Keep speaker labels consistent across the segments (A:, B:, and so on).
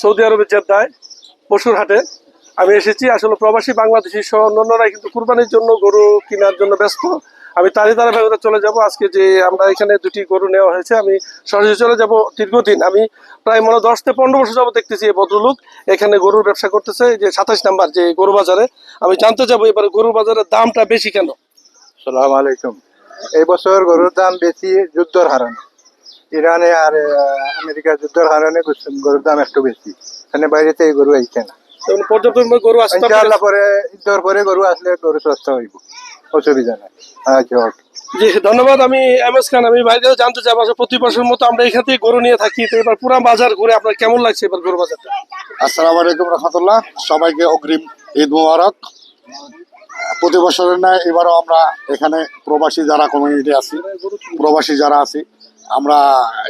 A: Saudi আরবের জেদ্দায় পশুর হাটে আমি এসেছি। আসলে প্রবাসী বাংলাদেশি সহ অন্যান্যরা কিন্তু কুরবানির জন্য গরু কেনার জন্য ব্যস্ত। আমি তারই ধারাবাহিকতা চলে যাব। আজকে যে আমরা এখানে দুটি গরু নেওয়া হয়েছে, আমি সরাসরি চলে যাব। দীর্ঘদিন আমি প্রায় 10 থেকে 15 বছর যাবত দেখতেছি এই ভদ্রলোক এখানে গরুর ব্যবসা করতেছে। এই যে 27 নাম্বার যে গরু বাজারে আমি জানতে যাবো এবার গরু বাজারের দামটা বেশি কেন।
B: সালাম আলাইকুম। এই বছর গরুর দাম বেশি যুদ্ধের হারানে, ইরানে আর আমেরিকার যুদ্ধের হারানে গরুর দাম একটু বেশি। এখানে বাইরেতে এই গরু আইছে না।
A: পর্যাপ্ত গরু আসছে
B: ইনশাআল্লাহ পরে ঈদের পরে গরু আসলে গরু সস্তা হইব, অসুবিধা নাই। আচ্ছা,
A: জি ধন্যবাদ। আমি এম এস খান। আমি বাইরেও জানতে চাই প্রতি বছরের মতো আমরা এখান থেকে গরু নিয়ে থাকি, তো এবার পুরা বাজার ঘুরে আপনার কেমন লাগছে এবার গরু বাজারটা?
C: আসসালামু আলাইকুম রহমতুল্লাহ, সবাইকে অগ্রিম ঈদ মুবারক। প্রতি বছরের ন্যায় এবারও আমরা এখানে প্রবাসী যারা কমিউনিটি আছি, প্রবাসী যারা আছি, আমরা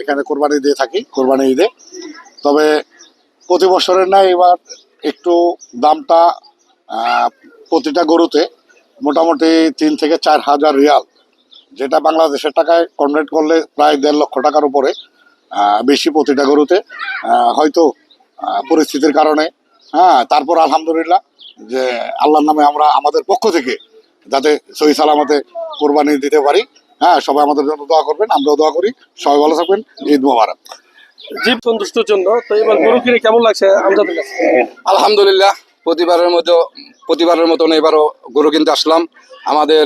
C: এখানে কোরবানি দিয়ে থাকি কোরবানি ঈদে। তবে প্রতি বছরের ন্যায় এবার একটু দামটা প্রতিটা গরুতে মোটামুটি 3 থেকে 4 হাজার রিয়াল, যেটা বাংলাদেশের টাকায় কনভার্ট করলে প্রায় 1.5 লক্ষ টাকার উপরে বেশি প্রতিটা গরুতে। হয়তো পরিস্থিতির কারণে, তারপর আলহামদুলিল্লাহ যে আল্লাহর নামে আমরা আমাদের পক্ষ থেকে যাতে সহি সালামতে কোরবানি দিতে পারি। সবাই আমাদের জন্য দোয়া করবেন, আমরাও দোয়া করি। সবাই ভালো থাকবেন। ঈদ মোবারক।
A: জীব সন্তুষ্টির জন্য তো এবার গরু কিনে কেমন লাগছে আমাদের কাছে?
D: আলহামদুলিল্লাহ, প্রতিবারের মতন এবারও গরু কিনতে আসলাম। আমাদের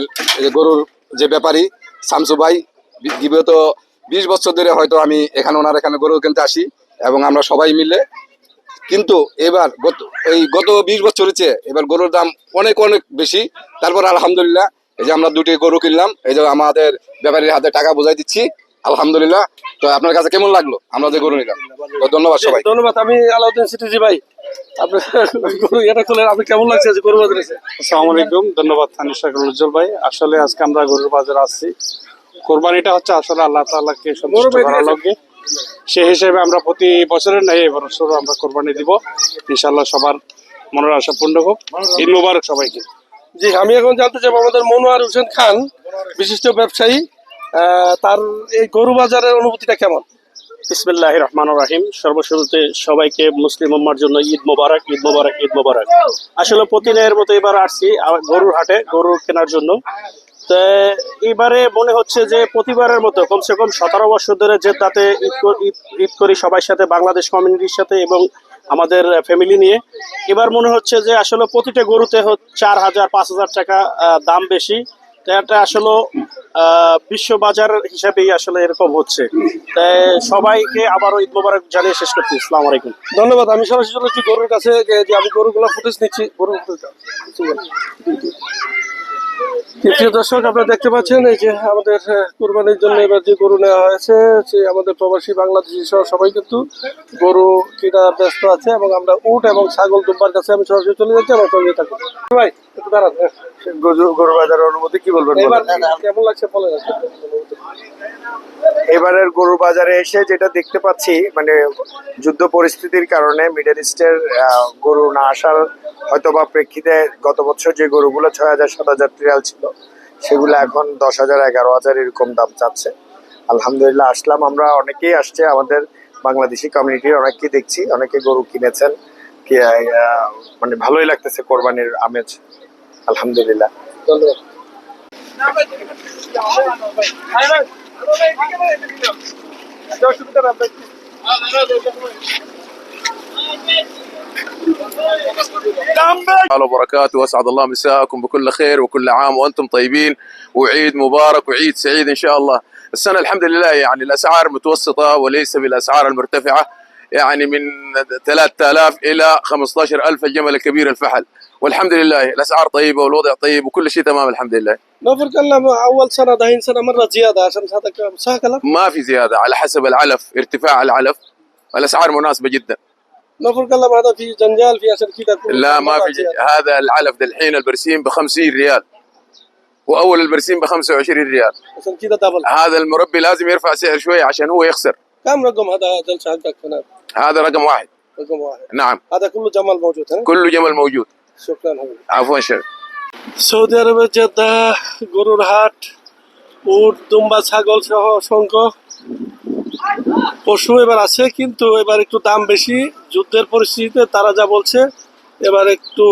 D: গরুর যে ব্যাপারী শামসু ভাই, বিগত 20 বছর ধরে হয়তো আমি ওনার এখানে গরু কিনতে আসি এবং আমরা সবাই মিলে। কিন্তু এবার গত 20 বছরের চেয়ে এবার গরুর দাম অনেক অনেক বেশি। তারপর আলহামদুলিল্লাহ এই যে আমরা 2টি গরু কিনলাম, এই যে আমাদের ব্যাপারীর হাতে টাকা বোঝাই দিচ্ছি আলহামদুলিল্লাহ। তো আপনার কাছে কেমন লাগলো আমরা যে গরু নিলাম? ধন্যবাদ সবাই।
A: ধন্যবাদ। আমি আলাউদ্দিন সিটিজি ভাই, আপনি গরু এটা করলেন, আপনি কেমন লাগছে যে গরু বাজারে?
E: আসসালামু আলাইকুম, ধন্যবাদ উজ্জ্বল ভাই। আসলে আজকে আমরা গরুর বাজারে আসছি। কোরবানিটা হচ্ছে আসলে আল্লাহ তাআলাকে সন্তুষ্ট করার লক্ষ্যে। সেই হিসেবে আমরা প্রতি বছরের ন্যায় এই বছরও আমরা কোরবানি দিব। ইনশাআল্লাহ সবার মনের আশা পূর্ণ হোক। ঈদ মোবারক সবাইকে।
A: জি, আমি এখন জানতে চাইবো আমাদের মনোয়ার হোসেন খান, বিশিষ্ট ব্যবসায়ী, তার এই গরু বাজারের অনুভূতিটা কেমন?
F: বিসমিল্লাহির রহমানির রহিম। সর্বশুরুতে সবাইকে মুসলিম উম্মার জন্য ঈদ মোবারক, ঈদ মোবারক, ঈদ মোবারক। আসলে প্রতিদিনের মতো এবার আসছি গরুর হাটে গরু কেনার জন্য। তো এবারে মনে হচ্ছে যে প্রতিবারের মতো কমসে কম 17 বছর ধরে যে তাতে ঈদ করি সবার সাথে, বাংলাদেশ কমিউনিটির সাথে এবং আমাদের ফ্যামিলি নিয়ে। এবার মনে হচ্ছে যে আসলে প্রতিটা গরুতে 4,000 5,000 টাকা দাম বেশি। তো এটা আসলে বিশ্ব বাজার হিসাবেই আসলে এরকম হচ্ছে। তাই সবাইকে আবারও ঈদ মোবারক জানিয়ে শেষ করছি। আসসালামু আলাইকুম।
A: ধন্যবাদ। আমি সরাসরি চলে এসেছি গরুর কাছে, যে আমি গরুগুলো ফুটেজ নিচ্ছি। গরুর প্রিয় দর্শক, আপনারা দেখতে পাচ্ছেন এই যে আমাদের কুরবানির জন্য এবার যে গরু নেওয়া হয়েছে, সে আমাদের প্রবাসী বাংলাদেশি সহ সবাই কিন্তু গরু কেনা ব্যস্ত আছে এবং আমরা উট এবং ছাগল দুম্বার কাছে আমি সরাসরি চলে যাচ্ছি। আমার সঙ্গে থাকবো ভাই, একটু দাঁড়ান।
B: গরু বাজারের অনুমতি কি বলবেন?
A: এবার কেমন লাগছে বলে?
B: এবারের গরু বাজারে এসে যেটা দেখতে পাচ্ছি, মানে যুদ্ধ পরিস্থিতির কারণে মিডল ইস্টের গরু না আসার হয়তোবা প্রেক্ষিতে গত বছর যে গরুগুলো 6,000 7,000 রিয়াল ছিল, সেগুলো এখন 10,000 11,000 এরকম দাম চাচ্ছে। আলহামদুলিল্লাহ আসলাম। আমরা অনেকেই আসছে, আমাদের বাংলাদেশি কমিউনিটির অনেকেই দেখছি, অনেকে গরু কিনেছেন। মানে ভালোই লাগতেছে কোরবানির আমেজ, আলহামদুলিল্লাহ।
A: ধন্যবাদ।
G: وبركاته، واسعد الله مساءكم بكل خير وكل عام وانتم طيبين، وعيد مبارك وعيد سعيد ان شاء الله. السنه الحمد لله يعني الاسعار متوسطه وليس بالاسعار المرتفعه، يعني من 3000 الى 15,000 الجمل الكبير الفحل، والحمد لله الاسعار طيبه والوضع طيب وكل شيء تمام الحمد لله.
A: نفر كلام اول سنه دهين سنه مره زياده عشان هذا صح كلام؟
G: ما في زياده، على حسب العلف، ارتفاع العلف، الاسعار مناسبه جدا.
A: نفر كلام هذا في جنجال في عشان كذا؟
G: لا ما في هذا العلف الحين البرسيم ب 50 ريال، واول البرسيم ب 25 ريال.
A: عشان كذا دبل.
G: هذا المربي لازم يرفع سعر شويه عشان هو يخسر.
A: كم رقم هذا جلسه حقك هنا؟
G: هذا رقم واحد.
A: رقم واحد.
G: نعم.
A: هذا كله جمل موجود ها؟
G: كله جمل موجود.
A: شكرا حبيبي.
G: عفوا شر.
A: সৌদি আরবের জেদ্দা গরুর হাট, উট দুম্বা ছাগল সহ অসংখ্য পশু এবার আছে, কিন্তু এবার একটু দাম বেশি। যুদ্ধের পরিস্থিতিতে তারা যা বলছে, এবার একটু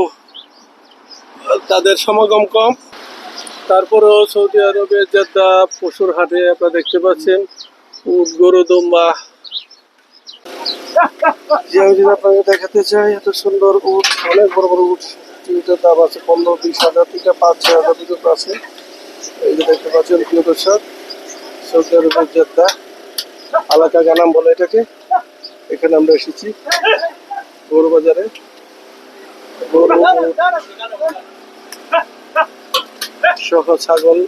A: তাদের সমাগম কম। তারপরেও সৌদি আরবের জেদ্দা পশুর হাটে আপনারা দেখতে পাচ্ছেন উট, গরু, দুম্বা। যে আমি যদি আপনাকে দেখাতে চাই, এত সুন্দর উট, অনেক বড় বড় উট। উটের দাম আছে 15-20 হাজার থেকে 5-6 হাজার পর্যন্ত আছে। এই যে দেখতে পাচ্ছেন প্রিয় দর্শক, সৌদি আরবের জেদ্দা আলাকা গানাম বলে এটাকে। এখানে আমরা এসেছি গরু বাজারে। গরু, উট সহ ছাগল,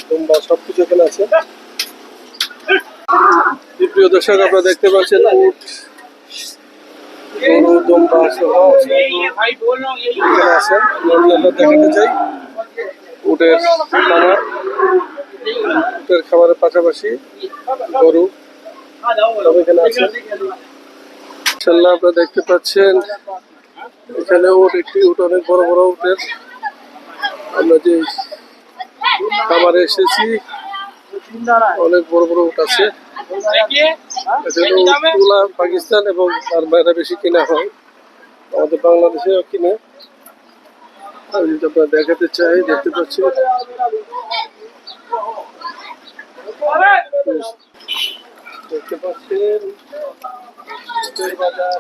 A: দুম্বা সবকিছু এখানে আছে। প্রিয় দর্শক, আপনারা দেখতে পাচ্ছেন উট, গরু, দুম্বা সহ এখানে আছে। আমরা দেখাতে চাই উটের খামার। উটের খামারের পাশাপাশি গরু সব এখানে আছে। ইনশাআল্লাহ আপনারা দেখতে পাচ্ছেন এখানে উট, একটি উট, অনেক বড় বড় উটের। আমরা যে খামারে এসেছি, অনেক বড় বড় উট আছে। উটগুলা পাকিস্তান এবং তার বাইরে বেশি কিনা হয়, আমাদের বাংলাদেশেও কিনে। আমি যদি আপনারা দেখাতে চাই, দেখতে পাচ্ছি দেখতে পাচ্ছেন উটের বাজার।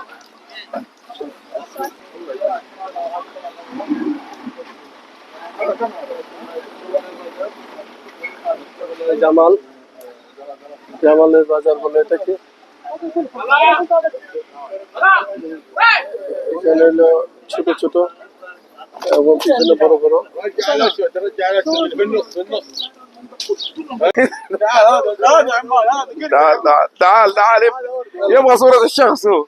A: জামাল, জামালের বাজার বলে এটাকে। এখানে হলো ছোট ছোট এবং পিছনে বড় বড়।
G: تعال تعال تعال تعال يبغى صورة الشخص هو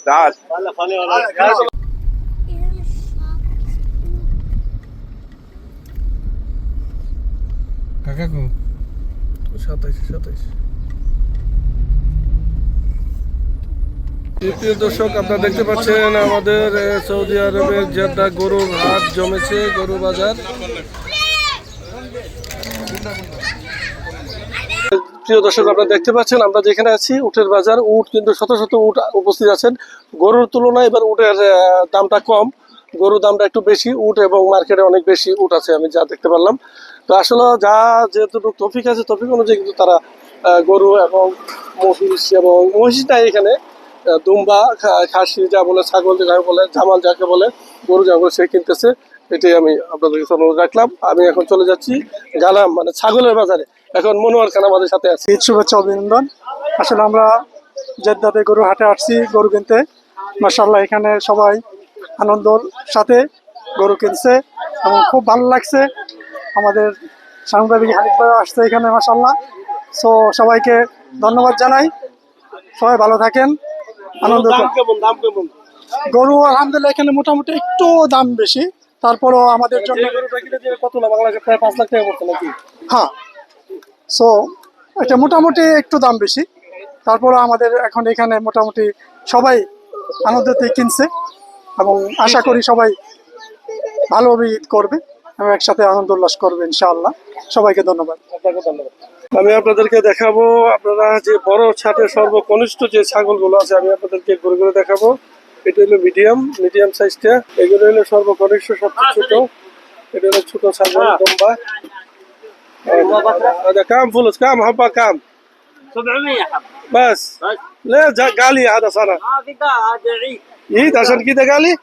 G: تعال
A: কাকাকু 27। প্রিয় দর্শক, আপনারা দেখতে পাচ্ছেন আমাদের সৌদি আরবের জেদ্দা গরুর হাট জমেছে, গরু বাজার। প্রিয় দর্শক, আপনারা দেখতে পাচ্ছেন আমরা যেখানে আছি উটের বাজার। উট কিন্তু শত শত উট উপস্থিত আছেন। গরুর তুলনায় এবার উটের দামটা কম, গরুর দামটা একটু বেশি। উট এবং মার্কেটে অনেক বেশি উট আছে, আমি যা দেখতে পারলাম। তো আসলে যা যেহেতু তফিক আছে, তফিক অনুযায়ী কিন্তু তারা গরু এবং মহিষ, এবং মহিষটাই এখানে দুম্বা, খাসি যা বলে, ছাগল যাকে বলে, জামাল যাকে বলে, গরু যা বলে, সে কিনতেছে। এটাই আমি আপনাদের কাছে অনুরোধ রাখলাম। আমি এখন চলে যাচ্ছি গালাম, মানে ছাগলের বাজারে। এখন মনোয়ার খান আমাদের সাথে আছে।
H: ঈদ শুভেচ্ছা অভিনন্দন। আসলে আমরা জেদ্দাতে গরু হাটে আসছি গরু কিনতে। মাশাআল্লাহ, এখানে সবাই আনন্দর সাথে গরু কিনছে এবং খুব ভালো লাগছে। আমাদের সাংবাদিক হানিফ ভাই আসছে এখানে, মাশাআল্লাহ। সো সবাইকে ধন্যবাদ জানাই। সবাই ভালো থাকেন, আনন্দ।
A: দাম কেমন?
H: গরু আলহামদুলিল্লাহ এখানে মোটামুটি একটু দাম বেশি, তারপরও আমাদের জন্য
A: গরুটা কিনে দিয়ে কত না বাংলাদেশে প্রায় 5 লাখ টাকা পড়ছে নাকি?
H: হ্যাঁ। সো এটা মোটামুটি একটু দাম বেশি, তারপরও আমাদের এখন এখানে মোটামুটি সবাই আনন্দতে কিনছে এবং আশা করি সবাই ভালোভাবে ঈদ করবে এবং একসাথে আনন্দ উল্লাস করবে ইনশাআল্লাহ। সবাইকে ধন্যবাদ।
A: আপনাকে ধন্যবাদ। আমি আপনাদেরকে দেখাবো, আপনারা যে বড় ছাটের সর্বকনিষ্ঠ যে ছাগলগুলো আছে, আমি আপনাদেরকে ঘুরে ঘুরে দেখাবো। এটা হলো মিডিয়াম সাইজটা, এগুলো হলো সর্বকনিষ্ঠ, সবচেয়ে ছোট। এটা হলো ছোট ছাগল, দুম্বা। هذا كام فلوس؟ كام حبة كام؟
F: 700 حبة
A: بس ليه قالي هذا صار
F: هذا عيد
A: ঈদ عشان كده قالي।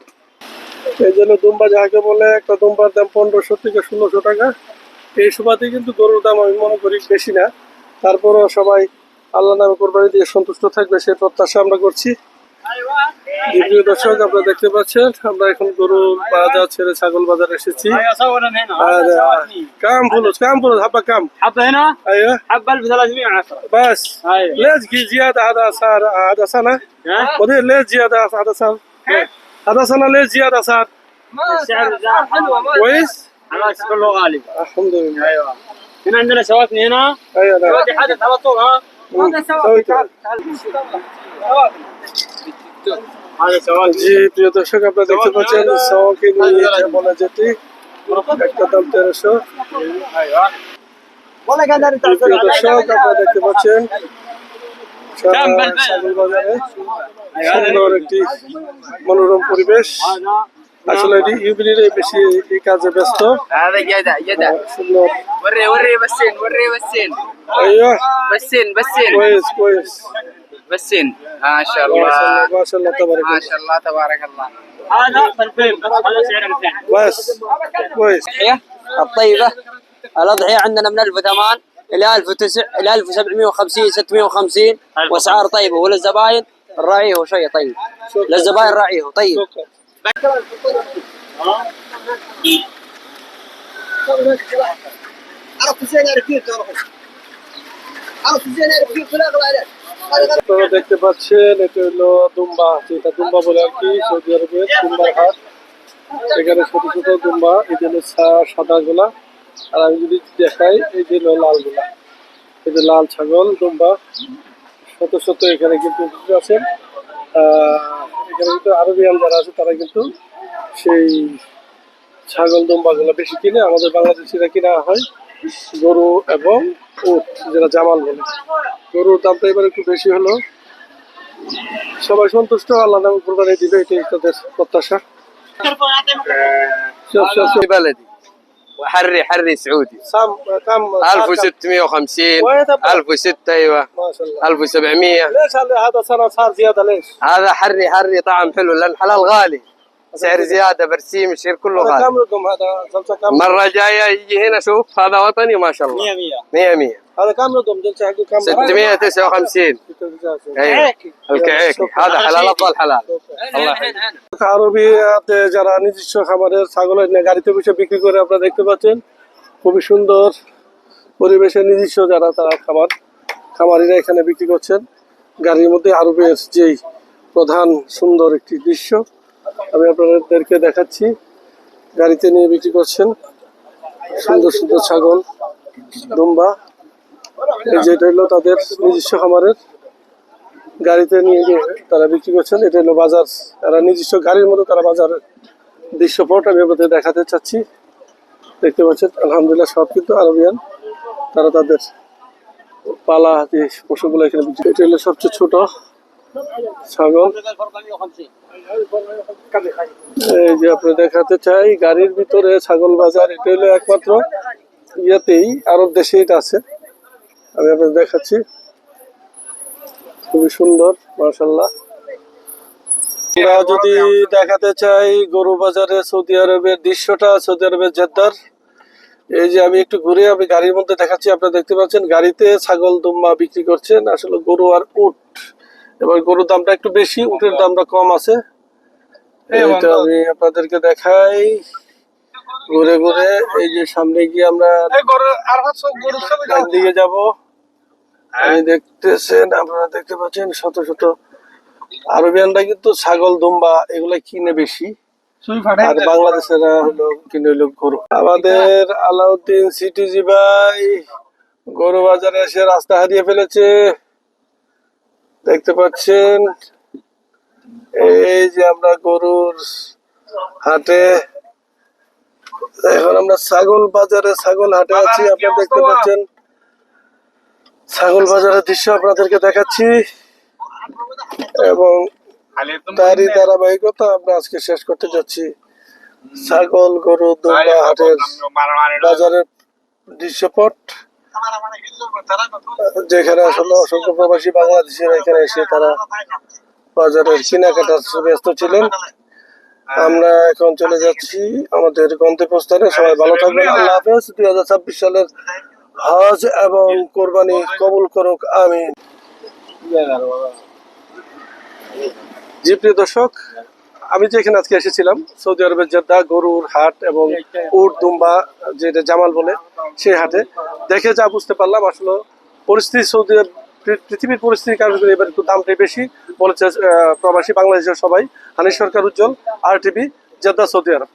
A: এই জন্য দুম্বা যাকে বলে, একটা দুম্বার দাম 1500 থেকে 1600 টাকা। এই সুবাদে কিন্তু গরুর দাম আমি মনে করি বেশি না। তারপরও সবাই আল্লাহ নামে কোরবানি দিয়ে সন্তুষ্ট থাকবে, সেই প্রত্যাশা আমরা করছি। প্রিয় দর্শক, আপনারা দেখতে পাচ্ছেন আমরা এখন গরুর বাজার ছেড়ে ছাগল বাজার এসেছি। আর كام فلوس حبة كام؟
F: حبة هنا
A: ايوه
F: حبة 1310
A: بس
F: أيوة.
A: ليش زيادة هذا صار هذا سنة؟ مدير ليش زيادة هذا سنة؟ هذا سنة ليش زيادة صار؟
F: السعر زاد حلوة
A: كويس؟
F: خلاص كله غالي.
A: الحمد لله.
F: ايوه هنا عندنا سواكن هنا.
A: ايوه نعم.
F: سواكن حدث على طول ها. هذا سواكن. هذا سواكن.
A: জি প্রিয় দর্শক, আপনারা দেখতে পাচ্ছেন সওয়াকি নিয়ে বলে যেটি একটা দাম 1300।
F: والله قادر
A: প্রিয় দর্শক, আপনারা দেখতে পাচ্ছেন ছাগল বাজারে সুন্দর একটি মনোরম পরিবেশ। আসলে এটি ইউবিলির বেশি এই কাজে ব্যস্ত।
I: هذا جدع جدع
A: সুন্দর
I: وري وري بسين وري بسين
A: ايوه
I: بسين بسين
A: كويس كويس
I: بسين ما شاء
A: ما شاء
I: الله
A: الله ما شاء الله تبارك
I: ما
A: الله
I: شاء الله تبارك الله
F: هذا 2000 هذا سعره 200
A: بس كويس.
J: الطيبة الأضحية عندنا من 1008 إلى 1009 إلى 1750 650 وأسعار طيبة وللزباين نراعيه شوية طيب للزباين راعيه طيب.
A: আপনারা দেখতে পাচ্ছেন এটা হলো দুম্বা, যেটা দুম্বা বলে আর কি, সৌদি আরবের দুম্বার হাট। এখানে ছোট ছোট দুম্বা, এই যে হলো সাদা গোলা, আর আমি যদি দেখাই এই যে হলো লাল গোলা, এই যে লাল ছাগল দুম্বা শত শত এখানে কিন্তু আছেন। এখানে কিন্তু আরবিয়ান যারা আছে তারা কিন্তু সেই ছাগল দুম্বাগুলো বেশি কিনে, আমাদের বাংলাদেশিরা কিনা হয় গরু এবং উট, যেটা জামাল বলে। গরুর দামটা এবার একটু বেশি হলো, সবাই সন্তুষ্ট, আল্লাহ নামে কোরবানি দিবে, এটাই তাদের প্রত্যাশা।
J: بلدي وحري حري سعودي
A: كم
J: 1650
A: وين تبغى؟
J: 1006 ايوه
A: ما شاء الله.
J: 1700.
A: ليش هذا سنة صار زيادة ليش؟
J: هذا حري طعم حلو لان الحلال غالي سعر زياده برسيم يصير كله
A: هذا
J: غالي.
A: كم رقم هذا جلسة كم؟
J: مره جايه يجي هنا شوف هذا وطني ما شاء الله 100 100
A: هذا كم رقم جلسة حقه كم؟
J: 659 ايوه الكعيكي هذا حلال افضل حلال. الله يحفظك.
A: আরবিয়াতে যারা নিজস্ব খামারের ছাগল এনে গাড়িতে বসে বিক্রি করে আপনারা দেখতে পাচ্ছেন, খুবই সুন্দর পরিবেশে নিজস্ব যারা তারা খামারিরা এখানে বিক্রি করছেন। গাড়ির মধ্যে আরবের যেই প্রধান সুন্দর একটি দৃশ্য আমি আপনাদেরকে দেখাচ্ছি, গাড়িতে নিয়ে বিক্রি করছেন সুন্দর সুন্দর ছাগল দুম্বা। এই যেটা হলো তাদের নিজস্ব খামারের, গাড়িতে নিয়ে গিয়ে তারা বিক্রি করছেন। এটা হলো বাজার, তারা নিজস্ব গাড়ির মতো তারা বাজারের দৃশ্যপট আমি আপনাদের দেখাতে চাচ্ছি। দেখতে পাচ্ছেন আলহামদুলিল্লাহ সব কিন্তু আরবিয়ান, তারা তাদের পালা যে পশুগুলো এখানে বিক্রি। এটা হলো সবচেয়ে ছোট ছাগল। এই যে আপনি দেখাতে চাই গাড়ির ভিতরে ছাগল বাজার, এটা হলো একমাত্র ইয়েতেই, আরব দেশে এটা আছে, আমি আপনাদের দেখাচ্ছি। খুবই সুন্দর মাশাআল্লাহ। আমরা যদি দেখাতে চাই গরু বাজারে সৌদি আরবের দৃশ্যটা, সৌদি আরবের জেদ্দার, এই যে আমি একটু ঘুরে আমি গাড়ির মধ্যে দেখাচ্ছি, আপনারা দেখতে পাচ্ছেন গাড়িতে ছাগল দুম্বা বিক্রি করছেন, আসলে গরু আর উট। এবার গরুর দামটা একটু বেশি, উটের দামটা কম আছে। এইটা আমি আপনাদেরকে দেখাই ঘুরে ঘুরে। এই যে সামনে গিয়ে আমরা ডান দিকে যাব, আমি দেখতেছেন আপনারা দেখতে পাচ্ছেন শত শত আরবিয়ানরা কিন্তু ছাগল দুম্বা এগুলা কিনে বেশি, আর বাংলাদেশেরা হলো কিনে হলো গরু। আমাদের আলাউদ্দিন সিটিজি ভাই গরু বাজারে এসে রাস্তা হারিয়ে ফেলেছে, দেখতে পাচ্ছেন। এই যে আমরা গরুর হাটে, এখন আমরা ছাগল বাজারে ছাগল হাটে আছি, আপনারা দেখতে পাচ্ছেন ছাগল বাজারের দৃশ্য আপনাদেরকে দেখাচ্ছি, এবং তারই ধারাবাহিকতা আমরা আজকে শেষ করতে যাচ্ছি। ছাগল গরু দুম্বা হাটের বাজারের দৃশ্যপট, যেখানে আসলে অসংখ্য প্রবাসী বাংলাদেশিরা এখানে এসে তারা বাজারের কেনাকাটার ব্যস্ত ছিলেন। আমরা এখন চলে যাচ্ছি আমাদের গন্তব্যস্থানে। সবাই ভালো থাকবেন, আল্লাহ হাফেজ। 2026 সালের হজ এবং কোরবানি কবুল করুক, আমিন। জি প্রিয় দর্শক, আমি যেখানে আজকে এসেছিলাম সৌদি আরবের জেদ্দা গরুর হাট এবং উট দুম্বা যেটা জামাল বলে, সেই হাটে দেখে যা বুঝতে পারলাম, আসলে পরিস্থিতি সৌদি পৃথিবীর পরিস্থিতির কারণে এবার একটু দামটাই বেশি বলেছে প্রবাসী বাংলাদেশের সবাই। হানিফ সরকার, উজ্জ্বল, RTV, জেদ্দা, সৌদি আরব।